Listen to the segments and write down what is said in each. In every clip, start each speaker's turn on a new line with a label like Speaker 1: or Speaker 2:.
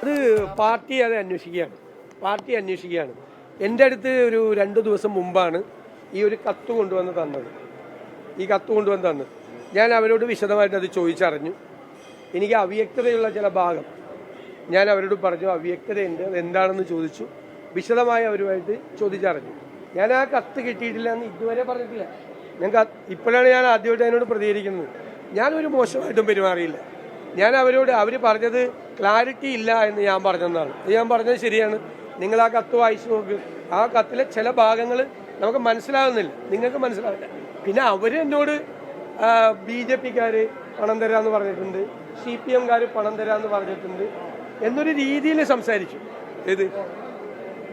Speaker 1: അത് പാർട്ടി അന്വേഷിക്കുകയാണ്. എൻ്റെ അടുത്ത് ഒരു 2 ദിവസം മുമ്പാണ് ഈ ഒരു കത്ത് കൊണ്ടുവന്ന് തന്നത്. ഞാൻ അവരോട് വിശദമായിട്ട് അത് ചോദിച്ചറിഞ്ഞു. എനിക്ക് അവ്യക്തതയുള്ള ചില ഭാഗം ഞാൻ അവരോട് പറഞ്ഞു, അവ്യക്തതയുണ്ട്, അത് എന്താണെന്ന് ചോദിച്ചു. വിശദമായി അവരുമായിട്ട് ചോദിച്ചറിഞ്ഞു. ഞാൻ ആ കത്ത് കിട്ടിയിട്ടില്ല എന്ന് ഇതുവരെ പറഞ്ഞിട്ടില്ല. ഇപ്പോഴാണ് ഞാൻ ആദ്യമായിട്ട് അതിനോട് പ്രതികരിക്കുന്നത്. ഞാനൊരു മോശമായിട്ടും പെരുമാറിയില്ല. ഞാൻ അവർ പറഞ്ഞത് ക്ലാരിറ്റി ഇല്ല എന്ന് ഞാൻ പറഞ്ഞതാണ്. ഞാൻ പറഞ്ഞത് ശരിയാണ്. നിങ്ങൾ ആ കത്ത് വായിച്ചു നോക്ക്. ആ കത്തിലെ ചില ഭാഗങ്ങൾ നമുക്ക് മനസ്സിലാകുന്നില്ല, നിങ്ങൾക്ക് മനസ്സിലാവില്ല. പിന്നെ എന്നോട് BJP-ക്കാർ പണം തരാമെന്ന് പറഞ്ഞിട്ടുണ്ട്, CPM-കാർ പണം തരാമെന്ന് പറഞ്ഞിട്ടുണ്ട് എന്നൊരു രീതിയിൽ സംസാരിച്ചു. ഇത്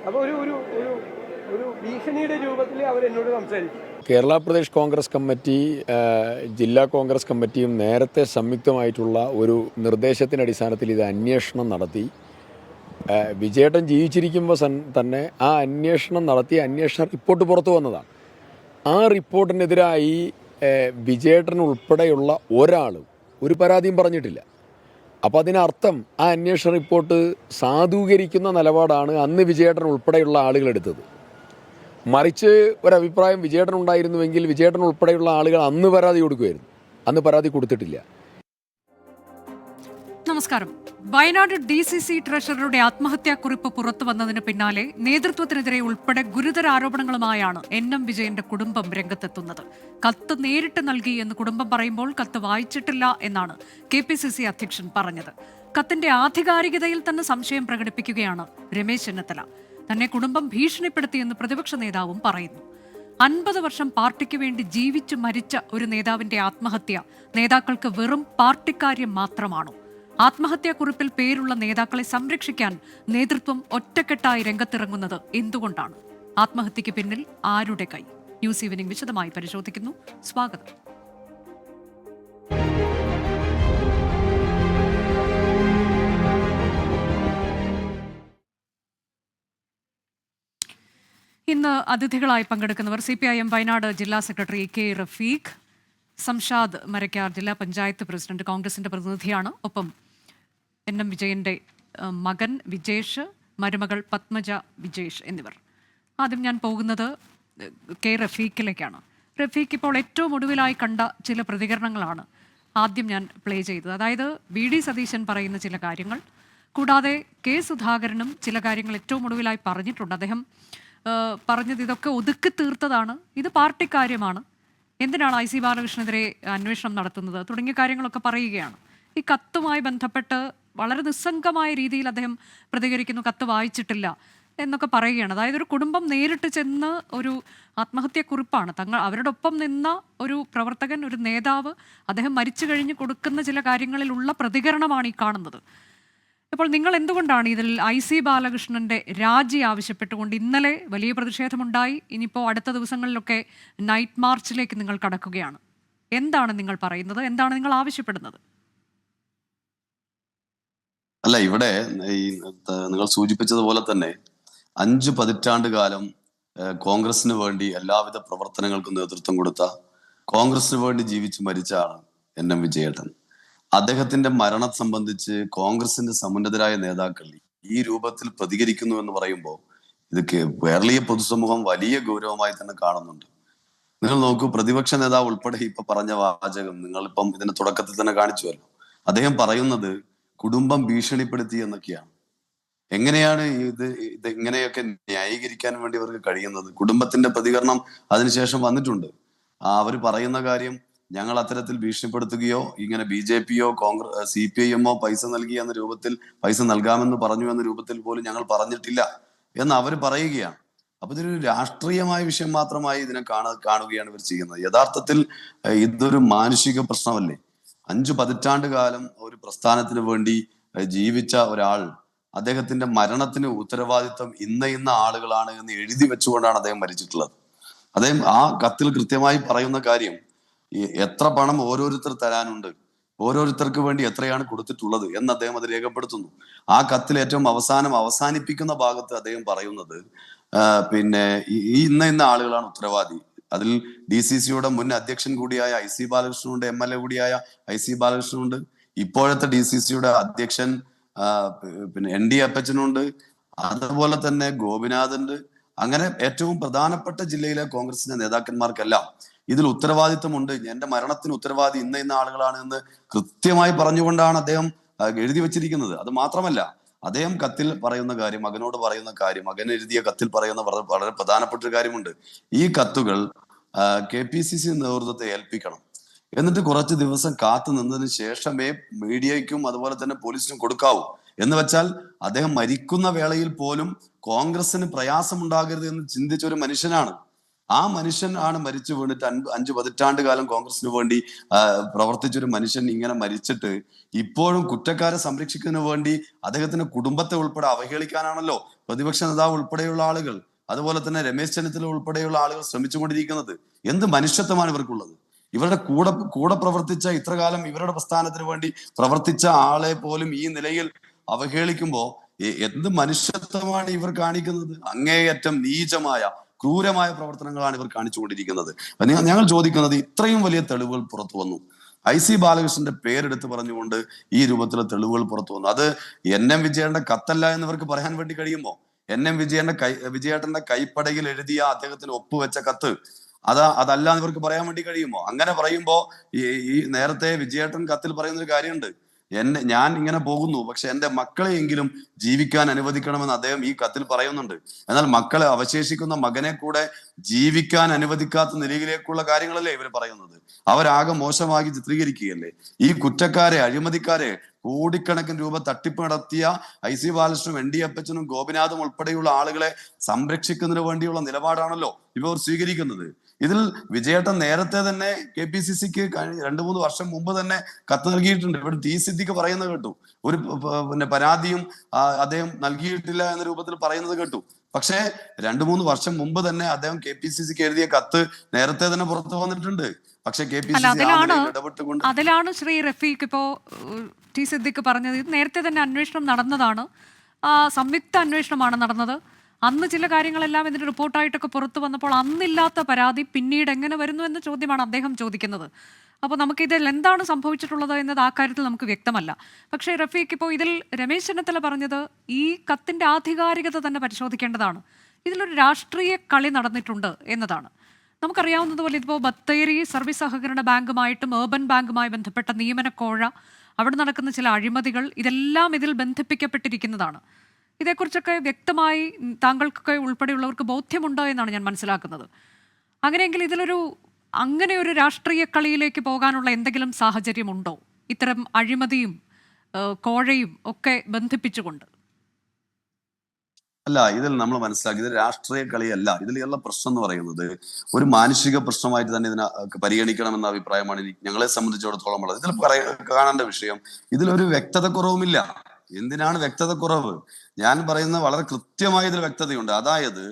Speaker 1: അപ്പോൾ ഒരു ഭീഷണിയുടെ രൂപത്തിൽ അവരെന്നോട് സംസാരിച്ചു.
Speaker 2: കേരള പ്രദേശ് കോൺഗ്രസ് കമ്മിറ്റി ജില്ലാ കോൺഗ്രസ് കമ്മിറ്റിയും നേരത്തെ സംയുക്തമായിട്ടുള്ള ഒരു നിർദ്ദേശത്തിൻ്റെ അടിസ്ഥാനത്തിൽ ഇത് അന്വേഷണം നടത്തി. വിജയേട്ടൻ ജീവിച്ചിരിക്കുമ്പോൾ തന്നെ ആ അന്വേഷണം നടത്തി അന്വേഷണ റിപ്പോർട്ട് പുറത്തു വന്നതാണ്. ആ റിപ്പോർട്ടിനെതിരായി വിജയേട്ടൻ ഉൾപ്പെടെയുള്ള ഒരാളും ഒരു പരാതിയും പറഞ്ഞിട്ടില്ല. അപ്പോൾ അതിനർത്ഥം ആ അന്വേഷണ റിപ്പോർട്ട് സാധൂകരിക്കുന്ന നിലപാടാണ് അന്ന് വിജയേട്ടൻ ഉൾപ്പെടെയുള്ള ആളുകൾ എടുത്തത്. മറിച്ച് ഒരഭിപ്രായം വിജയേട്ടൻ ഉണ്ടായിരുന്നുവെങ്കിൽ വിജയേട്ടൻ ഉൾപ്പെടെയുള്ള ആളുകൾ അന്ന് പരാതി കൊടുക്കുമായിരുന്നു. അന്ന് പരാതി കൊടുത്തിട്ടില്ല.
Speaker 3: നമസ്കാരം. വയനാട് DCC ട്രഷററുടെ ആത്മഹത്യാക്കുറിപ്പ് പുറത്തു വന്നതിന് പിന്നാലെ നേതൃത്വത്തിനെതിരെ ഉൾപ്പെടെ ഗുരുതര ആരോപണങ്ങളുമായാണ് NM വിജയന്റെ കുടുംബം രംഗത്തെത്തുന്നത്. കത്ത് നേരിട്ട് നൽകി എന്ന് കുടുംബം പറയുമ്പോൾ കത്ത് വായിച്ചിട്ടില്ല എന്നാണ് KPCC അധ്യക്ഷൻ പറഞ്ഞത്. കത്തിന്റെ ആധികാരികതയിൽ തന്നെ സംശയം പ്രകടിപ്പിക്കുകയാണ് രമേശ് ചെന്നിത്തല. തന്നെ കുടുംബം ഭീഷണിപ്പെടുത്തിയെന്ന് പ്രതിപക്ഷ നേതാവും പറയുന്നു. 50 വർഷം പാർട്ടിക്ക് വേണ്ടി ജീവിച്ചു മരിച്ച ഒരു നേതാവിന്റെ ആത്മഹത്യ നേതാക്കൾക്ക് വെറും പാർട്ടിക്കാര്യം മാത്രമാണോ? ആത്മഹത്യാക്കുറിപ്പിൽ പേരുള്ള നേതാക്കളെ സംരക്ഷിക്കാൻ നേതൃത്വം ഒറ്റക്കെട്ടായി രംഗത്തിറങ്ങുന്നത് എന്തുകൊണ്ടാണ്? ആത്മഹത്യക്ക് പിന്നിൽ ആരുടെ കൈ? ന്യൂസ് ഈവനിംഗ് വിശദമായി പരിശോധിക്കുന്നു. സ്വാഗതം. ഇന്ന് അതിഥികളായി പങ്കെടുക്കുന്നവർ CPIM വയനാട് ജില്ലാ സെക്രട്ടറി K റഫീഖ്, സംഷാദ് മരക്കാർ ജില്ലാ പഞ്ചായത്ത് പ്രസിഡന്റ്, കോൺഗ്രസിന്റെ പ്രതിനിധിയാണ്. ഒപ്പം NM വിജയന്റെ മകൻ വിജേഷ്, മരുമകൾ പത്മജ വിജേഷ് എന്നിവർ. ആദ്യം ഞാൻ പോകുന്നത് K റഫീഖിലേക്കാണ്. റഫീഖ്, ഇപ്പോൾ ഏറ്റവും ഒടുവിലായി കണ്ട ചില പ്രതികരണങ്ങളാണ് ആദ്യം ഞാൻ പ്ലേ ചെയ്തത്. അതായത് VD സതീശൻ പറയുന്ന ചില കാര്യങ്ങൾ, കൂടാതെ K സുധാകരനും ചില കാര്യങ്ങൾ ഏറ്റവും ഒടുവിലായി പറഞ്ഞിട്ടുണ്ട്. അദ്ദേഹം പറഞ്ഞത് ഇതൊക്കെ ഒതുക്കി തീർത്തതാണ്, ഇത് പാർട്ടി കാര്യമാണ്, എന്തിനാണ് IC ബാലകൃഷ്ണനെതിരെ അന്വേഷണം നടത്തുന്നത് തുടങ്ങിയ കാര്യങ്ങളൊക്കെ പറയുകയാണ്. ഈ കത്തുമായി ബന്ധപ്പെട്ട് വളരെ നിസ്സംഗമായ രീതിയിൽ അദ്ദേഹം പ്രതികരിക്കുന്നു. കത്ത് വായിച്ചിട്ടില്ല എന്നൊക്കെ പറയുകയാണ്. അതായത് ഒരു കുടുംബം നേരിട്ട് ചെന്ന് ഒരു ആത്മഹത്യാക്കുറിപ്പാണ് അവരുടെ ഒപ്പം നിന്ന ഒരു പ്രവർത്തകൻ, ഒരു നേതാവ്, അദ്ദേഹം മരിച്ചു കഴിഞ്ഞ് കൊടുക്കുന്ന ചില കാര്യങ്ങളിലുള്ള പ്രതികരണമാണ് ഈ കാണുന്നത്. ഇപ്പോൾ നിങ്ങൾ എന്തുകൊണ്ടാണ് ഇതിൽ IC ബാലകൃഷ്ണന്റെ രാജി ആവശ്യപ്പെട്ടുകൊണ്ട് ഇന്നലെ വലിയ പ്രതിഷേധമുണ്ടായി, ഇനിയിപ്പോൾ അടുത്ത ദിവസങ്ങളിലൊക്കെ നൈറ്റ് മാർച്ചിലേക്ക് നിങ്ങൾ കടക്കുകയാണ്. എന്താണ് നിങ്ങൾ പറയുന്നത്? എന്താണ് നിങ്ങൾ ആവശ്യപ്പെടുന്നത്?
Speaker 4: അല്ല, ഇവിടെ ഈ നിങ്ങൾ സൂചിപ്പിച്ചതുപോലെ തന്നെ 5 പതിറ്റാണ്ട് കാലം കോൺഗ്രസിന് വേണ്ടി എല്ലാവിധ പ്രവർത്തനങ്ങൾക്കും നേതൃത്വം കൊടുത്ത, കോൺഗ്രസിന് വേണ്ടി ജീവിച്ച് മരിച്ചാണ് NM വിജയേട്ടൻ. അദ്ദേഹത്തിന്റെ മരണം സംബന്ധിച്ച് കോൺഗ്രസിന്റെ സമുന്നതരായ നേതാക്കൾ ഈ രൂപത്തിൽ പ്രതികരിക്കുന്നു എന്ന് പറയുമ്പോൾ ഇത് കേരളീയ പൊതുസമൂഹം വലിയ ഗൗരവമായി തന്നെ കാണുന്നുണ്ട്. നിങ്ങൾ നോക്കൂ, പ്രതിപക്ഷ നേതാവ് ഉൾപ്പെടെ ഇപ്പൊ പറഞ്ഞ വാചകം നിങ്ങളിപ്പം ഇതിന്റെ തുടക്കത്തിൽ തന്നെ കാണിച്ചുവല്ലോ. അദ്ദേഹം പറയുന്നത് കുടുംബം ഭീഷണിപ്പെടുത്തി എന്നൊക്കെയാണ്. എങ്ങനെയാണ് ഇത് ഇങ്ങനെയൊക്കെ ന്യായീകരിക്കാൻ വേണ്ടി അവർക്ക് കഴിയുന്നത്? കുടുംബത്തിന്റെ പ്രതികരണം അതിനുശേഷം വന്നിട്ടുണ്ട്. അവർ പറയുന്ന കാര്യം, ഞങ്ങൾ അത്തരത്തിൽ ഭീഷണിപ്പെടുത്തുകയോ ഇങ്ങനെ BJP-യോ CPIM-ഓ പൈസ നൽകിയ എന്ന രൂപത്തിൽ, പൈസ നൽകാമെന്ന് പറഞ്ഞു എന്ന രൂപത്തിൽ പോലും ഞങ്ങൾ പറഞ്ഞിട്ടില്ല എന്ന് അവർ പറയുകയാണ്. അപ്പൊ ഇതൊരു രാഷ്ട്രീയമായ വിഷയം മാത്രമായി ഇതിനെ കാണുകയാണ് ഇവർ ചെയ്യുന്നത്. യഥാർത്ഥത്തിൽ ഇതൊരു മാനുഷിക പ്രശ്നമല്ലേ? 5 പതിറ്റാണ്ട് കാലം ഒരു പ്രസ്ഥാനത്തിന് വേണ്ടി ജീവിച്ച ഒരാൾ, അദ്ദേഹത്തിന്റെ മരണത്തിന് ഉത്തരവാദിത്വം ഇന്ന ആളുകളാണ് എന്ന് എഴുതി വെച്ചുകൊണ്ടാണ് അദ്ദേഹം മരിച്ചിട്ടുള്ളത്. അദ്ദേഹം ആ കത്തിൽ കൃത്യമായി പറയുന്ന കാര്യം, എത്ര പണം ഓരോരുത്തർ തരാനുണ്ട്, ഓരോരുത്തർക്ക് വേണ്ടി എത്രയാണ് കൊടുത്തിട്ടുള്ളത് എന്ന് അദ്ദേഹം അത് രേഖപ്പെടുത്തുന്നു. ആ കത്തിൽ ഏറ്റവും അവസാനിപ്പിക്കുന്ന ഭാഗത്ത് അദ്ദേഹം പറയുന്നത് പിന്നെ ഇന്ന ആളുകളാണ് ഉത്തരവാദി. അതിൽ DCC-യുടെ മുൻ അധ്യക്ഷൻ കൂടിയായ IC ബാലകൃഷ്ണനുണ്ട്, MLA കൂടിയായ IC ബാലകൃഷ്ണനുണ്ട്, ഇപ്പോഴത്തെ DCC-യുടെ അധ്യക്ഷൻ പിന്നെ ND അപ്പച്ചനുണ്ട്, അതുപോലെ തന്നെ ഗോപിനാഥുണ്ട്. അങ്ങനെ ഏറ്റവും പ്രധാനപ്പെട്ട ജില്ലയിലെ കോൺഗ്രസിന്റെ നേതാക്കന്മാർക്കെല്ലാം ഇതിൽ ഉത്തരവാദിത്വമുണ്ട്. എന്റെ മരണത്തിന് ഉത്തരവാദി ഇന്ന ആളുകളാണ് എന്ന് കൃത്യമായി പറഞ്ഞുകൊണ്ടാണ് അദ്ദേഹം എഴുതി വെച്ചിരിക്കുന്നത്. അത് മാത്രമല്ല, അദ്ദേഹം കത്തിൽ പറയുന്ന കാര്യം, മകനോട് പറയുന്ന കാര്യം, മകൻ എഴുതിയ കത്തിൽ പറയുന്ന വളരെ പ്രധാനപ്പെട്ട ഒരു കാര്യമുണ്ട്. ഈ കത്തുകൾ KPCC നേതൃത്വത്തെ ഏൽപ്പിക്കണം, എന്നിട്ട് കുറച്ച് ദിവസം കാത്തു നിന്നതിന് ശേഷമേ മീഡിയയ്ക്കും അതുപോലെ തന്നെ പോലീസിനും കൊടുക്കാവൂ. എന്ന് വെച്ചാൽ അദ്ദേഹം മരിക്കുന്ന വേളയിൽ പോലും കോൺഗ്രസിന് പ്രയാസമുണ്ടാകരുത് എന്ന് ചിന്തിച്ച ഒരു മനുഷ്യനാണ്. ആ മനുഷ്യൻ ആണ് മരിച്ചു വീണിട്ട് 5 പതിറ്റാണ്ട് കാലം കോൺഗ്രസിന് വേണ്ടി പ്രവർത്തിച്ചൊരു മനുഷ്യൻ ഇങ്ങനെ മരിച്ചിട്ട് ഇപ്പോഴും കുറ്റക്കാരെ സംരക്ഷിക്കുന്നതിന് വേണ്ടി അദ്ദേഹത്തിന്റെ കുടുംബത്തെ ഉൾപ്പെടെ അവഹേളിക്കാനാണല്ലോ പ്രതിപക്ഷ നേതാവ് ഉൾപ്പെടെയുള്ള ആളുകൾ, അതുപോലെ തന്നെ രമേശ് ചെന്നിത്തല ഉൾപ്പെടെയുള്ള ആളുകൾ ശ്രമിച്ചുകൊണ്ടിരിക്കുന്നത്. എന്ത് മനുഷ്യത്വമാണ് ഇവർക്കുള്ളത്? ഇവരുടെ കൂടെ പ്രവർത്തിച്ച, ഇത്രകാലം ഇവരുടെ പ്രസ്ഥാനത്തിന് വേണ്ടി പ്രവർത്തിച്ച ആളെ പോലും ഈ നിലയിൽ അവഹേളിക്കുമ്പോ എന്ത് മനുഷ്യത്വമാണ് ഇവർ കാണിക്കുന്നത്? അങ്ങേയറ്റം നീചമായ ക്രൂരമായ പ്രവർത്തനങ്ങളാണ് ഇവർ കാണിച്ചുകൊണ്ടിരിക്കുന്നത്. ഞങ്ങൾ ചോദിക്കുന്നത്, ഇത്രയും വലിയ തെളിവുകൾ പുറത്തു വന്നു, IC ബാലകൃഷ്ണന്റെ പേരെടുത്ത് പറഞ്ഞുകൊണ്ട് ഈ രൂപത്തിലെ തെളിവുകൾ പുറത്തു വന്നു. അത് NM വിജയന്റെ കത്തല്ല എന്ന് ഇവർക്ക് പറയാൻ വേണ്ടി കഴിയുമോ? NM വിജയേട്ടന്റെ കൈപ്പടയിൽ എഴുതിയ അദ്ദേഹത്തിന് ഒപ്പുവെച്ച കത്ത് അതല്ല എന്ന് ഇവർക്ക് പറയാൻ വേണ്ടി കഴിയുമോ? അങ്ങനെ പറയുമ്പോ ഈ നേരത്തെ വിജയേട്ടൻ കത്തിൽ പറയുന്ന ഒരു കാര്യമുണ്ട്, ഞാൻ ഇങ്ങനെ പോകുന്നു, പക്ഷെ എന്റെ മക്കളെയെങ്കിലും ജീവിക്കാൻ അനുവദിക്കണമെന്ന് അദ്ദേഹം ഈ കത്തിൽ പറയുന്നുണ്ട്. എന്നാൽ മക്കളെ, അവശേഷിക്കുന്ന മകനെ കൂടെ ജീവിക്കാൻ അനുവദിക്കാത്ത നിലയിലേക്കുള്ള കാര്യങ്ങളല്ലേ ഇവർ പറയുന്നത്? അവരാകെ മോശമാക്കി ചിത്രീകരിക്കുകയല്ലേ? ഈ കുറ്റക്കാരെ, അഴിമതിക്കാരെ, കോടിക്കണക്കിന് രൂപ തട്ടിപ്പ് നടത്തിയ IC ബാലകൃഷ്ണനും ND അപ്പച്ചനും ഗോപിനാഥും ഉൾപ്പെടെയുള്ള ആളുകളെ സംരക്ഷിക്കുന്നതിന് വേണ്ടിയുള്ള നിലപാടാണല്ലോ ഇവർ സ്വീകരിക്കുന്നത്. ഇതിൽ വിജയേട്ടൻ നേരത്തെ തന്നെ KPCCക്ക് 2-3 വർഷം മുമ്പ് തന്നെ കത്ത് നൽകിയിട്ടുണ്ട്. ഇവിടെ T സിദ്ദിഖ് പറയുന്നത് കേട്ടു, ഒരു പരാതിയും അദ്ദേഹം നൽകിയിട്ടില്ല എന്ന രൂപത്തിൽ പറയുന്നത് കേട്ടു. പക്ഷേ 2-3 വർഷം മുമ്പ് തന്നെ അദ്ദേഹം KPCCക്ക് എഴുതിയ കത്ത് നേരത്തെ തന്നെ പുറത്തു വന്നിട്ടുണ്ട്. പക്ഷെ
Speaker 3: അതിലാണ് ശ്രീ റഫീഖ് ഇപ്പോ T സിദ്ദിഖ് പറഞ്ഞത്, ഇത് നേരത്തെ തന്നെ അന്വേഷണം നടന്നതാണ്, സംയുക്ത അന്വേഷണമാണ് നടന്നത്. അന്ന് ചില കാര്യങ്ങളെല്ലാം ഇതിന്റെ റിപ്പോർട്ടായിട്ടൊക്കെ പുറത്തു വന്നപ്പോൾ അന്നില്ലാത്ത പരാതി പിന്നീട് എങ്ങനെ വരുന്നു എന്ന ചോദ്യമാണ് അദ്ദേഹം ചോദിക്കുന്നത്. അപ്പോൾ നമുക്കിതിൽ എന്താണ് സംഭവിച്ചിട്ടുള്ളത് എന്നത് ആ കാര്യത്തിൽ നമുക്ക് വ്യക്തമല്ല. പക്ഷേ റഫീഖ്, ഇപ്പോൾ ഇതിൽ രമേശ് ചെന്നിത്തല പറഞ്ഞത് ഈ കത്തിന്റെ ആധികാരികത തന്നെ പരിശോധിക്കേണ്ടതാണ്, ഇതിലൊരു രാഷ്ട്രീയ കളി നടന്നിട്ടുണ്ട് എന്നതാണ്. നമുക്കറിയാവുന്നതുപോലെ ഇപ്പോൾ ബത്തേരി സർവീസ് സഹകരണ ബാങ്കുമായിട്ടും ഏർബൻ ബാങ്കുമായി ബന്ധപ്പെട്ട നിയമനക്കോഴ, അവിടെ നടക്കുന്ന ചില അഴിമതികൾ, ഇതെല്ലാം ഇതിൽ ബന്ധിപ്പിക്കപ്പെട്ടിരിക്കുന്നതാണ്. ഇതേക്കുറിച്ചൊക്കെ വ്യക്തമായി താങ്കൾക്കൊക്കെ ഉൾപ്പെടെയുള്ളവർക്ക് ബോധ്യമുണ്ടോ എന്നാണ് ഞാൻ മനസ്സിലാക്കുന്നത്. അങ്ങനെയെങ്കിൽ അങ്ങനെ ഒരു രാഷ്ട്രീയ കളിയിലേക്ക് പോകാനുള്ള എന്തെങ്കിലും സാഹചര്യമുണ്ടോ, ഇത്തരം അഴിമതിയും കോഴയും ഒക്കെ ബന്ധിപ്പിച്ചുകൊണ്ട്?
Speaker 4: അല്ല, ഇതിൽ നമ്മൾ മനസ്സിലാക്കി, ഇത് രാഷ്ട്രീയ കളിയല്ല. ഇതിലുള്ള പ്രശ്നം എന്ന് പറയുന്നത് ഒരു മാനുഷിക പ്രശ്നമായിട്ട് തന്നെ ഇതിനെ പരിഗണിക്കണമെന്ന അഭിപ്രായമാണ് ഞങ്ങളെ സംബന്ധിച്ചിടത്തോളം ഉള്ളത്. ഇതിൽ കാണേണ്ട വിഷയം, ഇതിലൊരു വ്യക്തത കുറവുമില്ല. എന്തിനാണ് വ്യക്തത കുറവ്? ഞാൻ പറയുന്നത് വളരെ കൃത്യമായ ഇതിൽ വ്യക്തതയുണ്ട്. അതായത്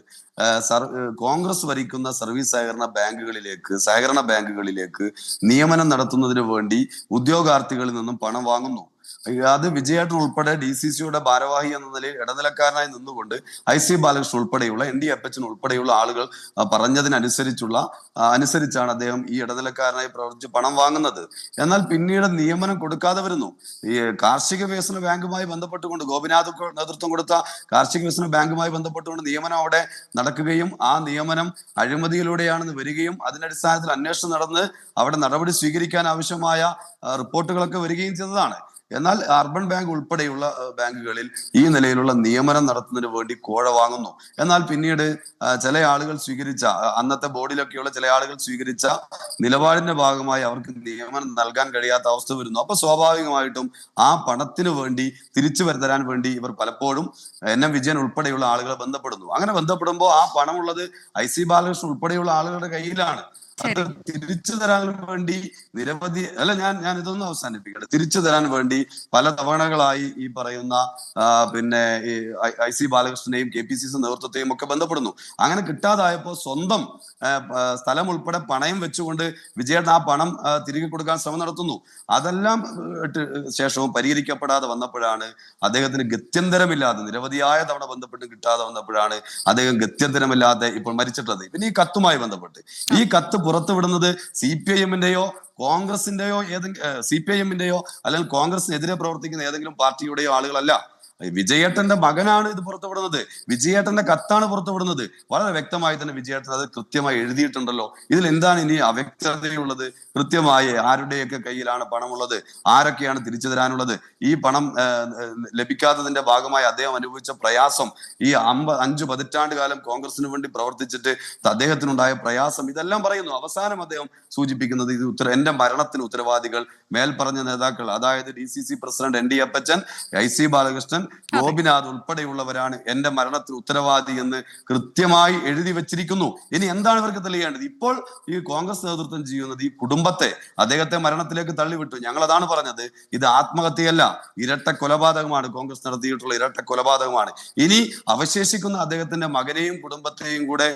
Speaker 4: കോൺഗ്രസ് ഭരിക്കുന്ന സർവീസ് സഹകരണ ബാങ്കുകളിലേക്ക് നിയമനം നടത്തുന്നതിന് വേണ്ടി ഉദ്യോഗാർത്ഥികളിൽ നിന്നും പണം വാങ്ങുന്നു. അത് വിജയേട്ടൻ ഉൾപ്പെടെ DCCയുടെ ഭാരവാഹി എന്ന നിലയിൽ ഇടനിലക്കാരനായി നിന്നുകൊണ്ട് IC ബാലകൃഷ്ണൻ ഉൾപ്പെടെയുള്ള ND അപ്പച്ചൻ ഉൾപ്പെടെയുള്ള ആളുകൾ അനുസരിച്ചാണ് അദ്ദേഹം ഈ ഇടനിലക്കാരനായി പ്രവർത്തിച്ച് പണം വാങ്ങുന്നത്. എന്നാൽ പിന്നീട് നിയമനം കൊടുക്കാതെ വരുന്നു. ഈ കാർഷിക വികസന ബാങ്കുമായി ബന്ധപ്പെട്ടുകൊണ്ട്, ഗോപിനാഥ് നേതൃത്വം കൊടുത്ത കാർഷിക വികസന ബാങ്കുമായി ബന്ധപ്പെട്ടുകൊണ്ട് നിയമനം അവിടെ നടക്കുകയും ആ നിയമനം അഴിമതിയിലൂടെയാണെന്ന് വരികയും അതിന്റെ അടിസ്ഥാനത്തിൽ അന്വേഷണം നടന്ന് അവിടെ നടപടി സ്വീകരിക്കാൻ ആവശ്യമായ റിപ്പോർട്ടുകളൊക്കെ വരികയും ചെയ്തതാണ്. എന്നാൽ അർബൻ ബാങ്ക് ഉൾപ്പെടെയുള്ള ബാങ്കുകളിൽ ഈ നിലയിലുള്ള നിയമനം നടത്തുന്നതിന് വേണ്ടി കോഴ വാങ്ങുന്നു. എന്നാൽ പിന്നീട് ചില ആളുകൾ അന്നത്തെ ബോർഡിലൊക്കെയുള്ള ചില ആളുകൾ സ്വീകരിച്ച നിലപാടിന്റെ ഭാഗമായി അവർക്ക് നിയമനം നൽകാൻ കഴിയാത്ത അവസ്ഥ വരുന്നു. അപ്പൊ സ്വാഭാവികമായിട്ടും ആ പണത്തിന് വേണ്ടി തിരിച്ചു തരാൻ വേണ്ടി ഇവർ പലപ്പോഴും NM വിജയൻ ഉൾപ്പെടെയുള്ള ആളുകളെ ബന്ധപ്പെടുന്നു. അങ്ങനെ ബന്ധപ്പെടുമ്പോൾ ആ പണമുള്ളത് IC ബാലകൃഷ്ണൻ ഉൾപ്പെടെയുള്ള ആളുകളുടെ കയ്യിലാണ്. അത് തിരിച്ചു തരാൻ വേണ്ടി ഞാൻ ഇതൊന്നും അവസാനിപ്പിക്കട്ടെ. തിരിച്ചു തരാൻ വേണ്ടി പല തവണകളായി ഈ പറയുന്ന ഈ IC ബാലകൃഷ്ണനെയും KPCC നേതൃത്വത്തെയും ഒക്കെ ബന്ധപ്പെടുന്നു. അങ്ങനെ കിട്ടാതായപ്പോ സ്വന്തം സ്ഥലം ഉൾപ്പെടെ പണയം വെച്ചുകൊണ്ട് വിജയേട്ടൻ ആ പണം തിരികെ കൊടുക്കാൻ ശ്രമം നടത്തുന്നു. അതെല്ലാം ശേഷവും പരിഹരിക്കപ്പെടാതെ വന്നപ്പോഴാണ് അദ്ദേഹത്തിന് ഗത്യന്തരമില്ലാതെ, നിരവധിയായ തവണ ബന്ധപ്പെട്ട് കിട്ടാതെ വന്നപ്പോഴാണ് അദ്ദേഹം ഗത്യന്തരമില്ലാതെ ഇപ്പോൾ മരിച്ചിട്ടുള്ളത്. പിന്നെ ഈ കത്തുമായി ബന്ധപ്പെട്ട്, ഈ കത്ത് പുറത്തുവിടുന്നത് CPIM-ന്റെയോ കോൺഗ്രസിന്റെയോ CPIM-ന്റെയോ അല്ലെങ്കിൽ കോൺഗ്രസിനെതിരെ പ്രവർത്തിക്കുന്ന ഏതെങ്കിലും പാർട്ടിയുടെയോ ആളുകളല്ല. വിജയേട്ടന്റെ മകനാണ് ഇത് പുറത്തുവിടുന്നത്. വിജയേട്ടന്റെ കത്താണ് പുറത്തുവിടുന്നത്. വളരെ വ്യക്തമായി തന്നെ വിജയേട്ടൻ അത് കൃത്യമായി എഴുതിയിട്ടുണ്ടല്ലോ. ഇതിൽ എന്താണ് ഇനി അവ്യക്തതയുള്ളത്? കൃത്യമായി ആരുടെയൊക്കെ കയ്യിലാണ് പണമുള്ളത്, ആരൊക്കെയാണ് തിരിച്ചു തരാനുള്ളത്, ഈ പണം ലഭിക്കാത്തതിന്റെ ഭാഗമായി അദ്ദേഹം അനുഭവിച്ച പ്രയാസം, ഈ 5 പതിറ്റാണ്ട് കാലം കോൺഗ്രസിന് വേണ്ടി പ്രവർത്തിച്ചിട്ട് അദ്ദേഹത്തിനുണ്ടായ പ്രയാസം, ഇതെല്ലാം പറയുന്നു. അവസാനം അദ്ദേഹം സൂചിപ്പിക്കുന്നത് ഇത് എന്റെ മരണത്തിന് ഉത്തരവാദികൾ മേൽപ്പറഞ്ഞ നേതാക്കൾ, അതായത് DCC പ്രസിഡന്റ് ND അപ്പച്ചൻ, IC ബാലകൃഷ്ണൻ, ഗോപിനാഥ് ഉൾപ്പെടെയുള്ളവരാണ് എന്റെ മരണത്തിന് ഉത്തരവാദി എന്ന് കൃത്യമായി എഴുതി വെച്ചിരിക്കുന്നു. ഇനി എന്താണ് ഇവർക്ക് തെളിയേണ്ടത്? ഇപ്പോൾ ഈ കോൺഗ്രസ് നേതൃത്വം ചെയ്യുന്നത് ഈ കുടുംബത്തെ, അദ്ദേഹത്തെ മരണത്തിലേക്ക് തള്ളിവിട്ടു. ഞങ്ങൾ അതാണ് പറഞ്ഞത്, ഇത് ആത്മഹത്യയല്ല, ഇരട്ട കൊലപാതകമാണ്. കോൺഗ്രസ് നടത്തിയിട്ടുള്ള ഇരട്ട കൊലപാതകമാണ്. ഇനി അവശേഷിക്കുന്ന അദ്ദേഹത്തിന്റെ മകനെയും കുടുംബത്തെയും കൂടെ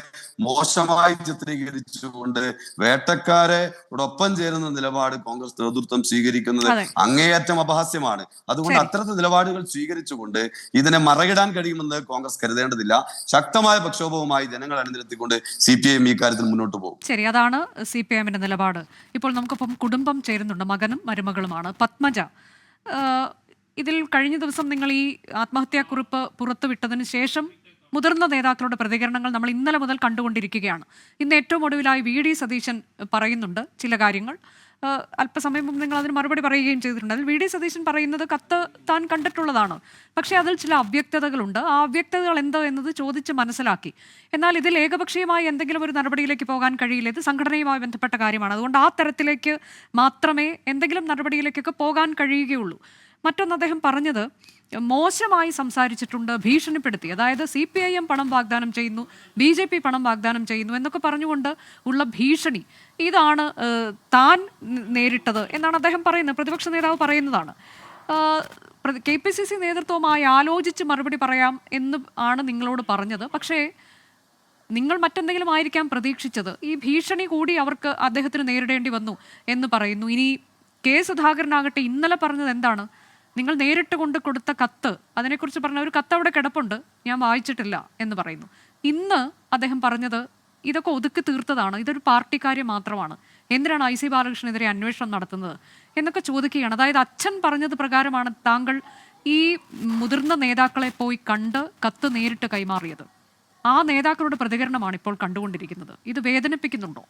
Speaker 4: മോശമായി ചിത്രീകരിച്ചുകൊണ്ട് വേട്ടക്കാരോടൊപ്പം ചേരുന്ന നിലപാട് കോൺഗ്രസ് നേതൃത്വം സ്വീകരിക്കുന്നത് അങ്ങേയറ്റം അപഹാസ്യമാണ്. അതുകൊണ്ട് അത്തരത്തിൽ നിലപാടുകൾ സ്വീകരിച്ചുകൊണ്ട് ഇതിനെ മറയിടാൻ കഴിയുമെന്ന് കോൺഗ്രസ് കരുതേണ്ടതില്ല. ശക്തമായ പ്രക്ഷോഭവുമായി ജനങ്ങൾ അണിനിരത്തിക്കൊണ്ട് CPIM ഈ കാര്യത്തിൽ മുന്നോട്ട് പോകും.
Speaker 3: ശരി, അതാണ് CPIM-ന്റെ നിലപാട്. ഇപ്പോൾ നമുക്കിപ്പം കുടുംബം ചേരുന്നുണ്ട്, മകനും മരുമകളുമാണ്. പത്മജ, ഇതിൽ കഴിഞ്ഞ ദിവസം നിങ്ങൾ ഈ ആത്മഹത്യാക്കുറിപ്പ് പുറത്തുവിട്ടതിന് ശേഷം മുതിർന്ന നേതാക്കളുടെ പ്രതികരണങ്ങൾ നമ്മൾ ഇന്നലെ മുതൽ കണ്ടുകൊണ്ടിരിക്കുകയാണ്. ഇന്ന് ഏറ്റവും ഒടുവിലായി VD സതീശൻ പറയുന്നുണ്ട് ചില കാര്യങ്ങൾ. അല്പസമയം മുമ്പ് നിങ്ങൾ അതിന് മറുപടി പറയുകയും ചെയ്തിട്ടുണ്ട്. അതിൽ VD സതീശൻ പറയുന്നത് കത്ത് താൻ കണ്ടിട്ടുള്ളതാണ്, പക്ഷേ അതിൽ ചില അവ്യക്തതകളുണ്ട്. ആ അവ്യക്തതകൾ എന്തോ എന്നത് ചോദിച്ച് മനസ്സിലാക്കി. എന്നാൽ ഇതിൽ ഏകപക്ഷീയമായി എന്തെങ്കിലും ഒരു നടപടിയിലേക്ക് പോകാൻ കഴിയില്ല. ഇത് സംഘടനയുമായി ബന്ധപ്പെട്ട കാര്യമാണ്. അതുകൊണ്ട് ആ തരത്തിലേക്ക് മാത്രമേ എന്തെങ്കിലും നടപടിയിലേക്കൊക്കെ പോകാൻ കഴിയുകയുള്ളൂ. മറ്റൊന്ന് അദ്ദേഹം പറഞ്ഞത് മോശമായി സംസാരിച്ചിട്ടുണ്ട്, ഭീഷണിപ്പെടുത്തി. അതായത് CPIM പണം വാഗ്ദാനം ചെയ്യുന്നു, BJP പണം വാഗ്ദാനം ചെയ്യുന്നു എന്നൊക്കെ പറഞ്ഞുകൊണ്ട് ഉള്ള ഭീഷണി, ഇതാണ് താൻ നേരിട്ടത് എന്നാണ് അദ്ദേഹം പറയുന്നത്. പ്രതിപക്ഷ നേതാവ് പറയുന്നതാണ്. KPCC നേതൃത്വവുമായി ആലോചിച്ച് മറുപടി പറയാം എന്ന് ആണ് നിങ്ങളോട് പറഞ്ഞത്. പക്ഷേ നിങ്ങൾ മറ്റെന്തെങ്കിലും ആയിരിക്കാം പ്രതീക്ഷിച്ചത്. ഈ ഭീഷണി കൂടി അവർക്ക് അദ്ദേഹത്തിന് നേരിടേണ്ടി വന്നു എന്ന് പറയുന്നു. ഇനി K. സുധാകരനാകട്ടെ ഇന്നലെ പറഞ്ഞത് എന്താണ്? നിങ്ങൾ നേരിട്ട് കൊണ്ട് കൊടുത്ത കത്ത്, അതിനെക്കുറിച്ച് പറഞ്ഞ ഒരു കത്ത് അവിടെ കിടപ്പുണ്ട്, ഞാൻ വായിച്ചിട്ടില്ല എന്ന് പറയുന്നു. ഇന്ന് അദ്ദേഹം പറഞ്ഞത് ഇതൊക്കെ ഒതുക്കി തീർത്തതാണ്, ഇതൊരു പാർട്ടി കാര്യം മാത്രമാണ്, എന്തിനാണ് IC ബാലകൃഷ്ണനെതിരെ അന്വേഷണം നടത്തുന്നത് എന്നൊക്കെ ചോദിക്കുകയാണ്. അതായത് അച്ഛൻ പറഞ്ഞത് പ്രകാരമാണ് താങ്കൾ ഈ മുതിർന്ന നേതാക്കളെ പോയി കണ്ട് കത്ത് നേരിട്ട് കൈമാറിയത്. ആ നേതാക്കളുടെ പ്രതികരണമാണ് ഇപ്പോൾ കണ്ടുകൊണ്ടിരിക്കുന്നത്. ഇത് വേദനിപ്പിക്കുന്നുണ്ടോ?